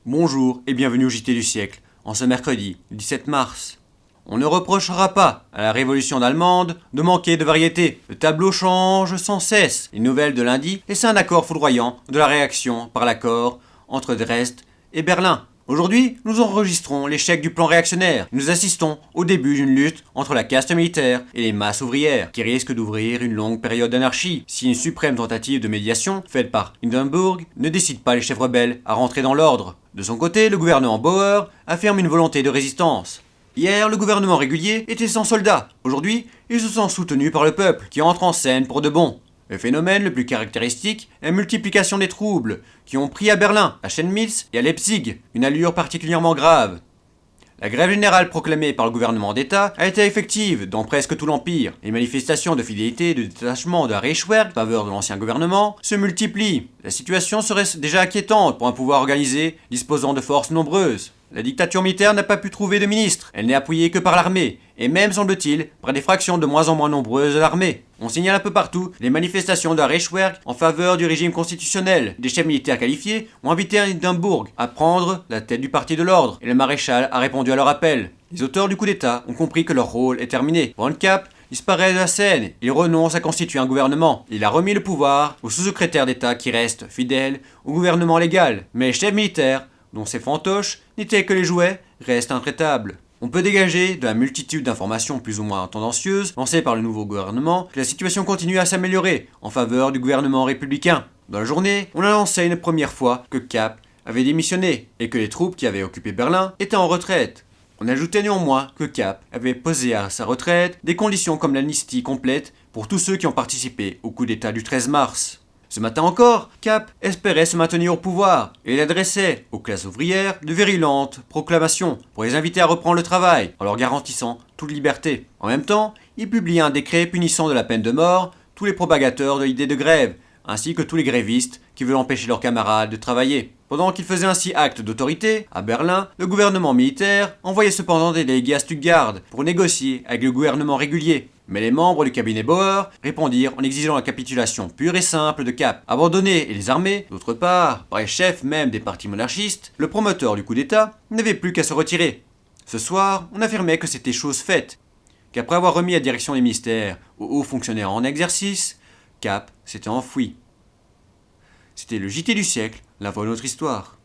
Bonjour et bienvenue au JT du siècle, en ce mercredi 17 mars. On ne reprochera pas à la révolution allemande de manquer de variété. Le tableau change sans cesse. Les nouvelles de lundi laissent un accord foudroyant de la réaction par l'accord entre Dresde et Berlin. Aujourd'hui, nous enregistrons l'échec du plan réactionnaire. Nous assistons au début d'une lutte entre la caste militaire et les masses ouvrières, qui risque d'ouvrir une longue période d'anarchie si une suprême tentative de médiation, faite par Hindenburg, ne décide pas les chefs rebelles à rentrer dans l'ordre. De son côté, le gouvernement Bauer affirme une volonté de résistance. Hier, le gouvernement régulier était sans soldats. Aujourd'hui, il se sent soutenu par le peuple, qui entre en scène pour de bon. Le phénomène le plus caractéristique est la multiplication des troubles, qui ont pris à Berlin, à Chemnitz et à Leipzig une allure particulièrement grave. La grève générale proclamée par le gouvernement d'État a été effective dans presque tout l'Empire. Les manifestations de fidélité et de détachement de Reichswehr en faveur de l'ancien gouvernement se multiplient. La situation serait déjà inquiétante pour un pouvoir organisé disposant de forces nombreuses. La dictature militaire n'a pas pu trouver de ministre, elle n'est appuyée que par l'armée, et même semble-t-il par des fractions de moins en moins nombreuses de l'armée. On signale un peu partout les manifestations de la Reichswehr en faveur du régime constitutionnel. Des chefs militaires qualifiés ont invité Hindenburg à prendre la tête du parti de l'ordre, et le maréchal a répondu à leur appel. Les auteurs du coup d'État ont compris que leur rôle est terminé. Von Kapp disparaît de la scène, il renonce à constituer un gouvernement. Il a remis le pouvoir au sous-secrétaire d'État qui reste fidèle au gouvernement légal. Mais les chefs militaires, dont ces fantoches n'étaient que les jouets, restent intraitables. On peut dégager de la multitude d'informations plus ou moins tendancieuses lancées par le nouveau gouvernement que la situation continue à s'améliorer en faveur du gouvernement républicain. Dans la journée, on annonçait une première fois que Kapp avait démissionné et que les troupes qui avaient occupé Berlin étaient en retraite. On ajoutait néanmoins que Kapp avait posé à sa retraite des conditions comme l'amnistie complète pour tous ceux qui ont participé au coup d'État du 13 mars. Ce matin encore, Kapp espérait se maintenir au pouvoir et il adressait aux classes ouvrières de virulentes proclamations pour les inviter à reprendre le travail en leur garantissant toute liberté. En même temps, il publiait un décret punissant de la peine de mort tous les propagateurs de l'idée de grève, ainsi que tous les grévistes qui veulent empêcher leurs camarades de travailler. Pendant qu'il faisait ainsi acte d'autorité, à Berlin, le gouvernement militaire envoyait cependant des délégués à Stuttgart pour négocier avec le gouvernement régulier. Mais les membres du cabinet Bauer répondirent en exigeant la capitulation pure et simple de Kapp. Abandonné et les armées, d'autre part, par les chefs même des partis monarchistes, le promoteur du coup d'État n'avait plus qu'à se retirer. Ce soir, on affirmait que c'était chose faite, qu'après avoir remis la direction des ministères aux hauts fonctionnaires en exercice, Kapp s'était enfoui. C'était le JT du siècle, la voix de notre histoire.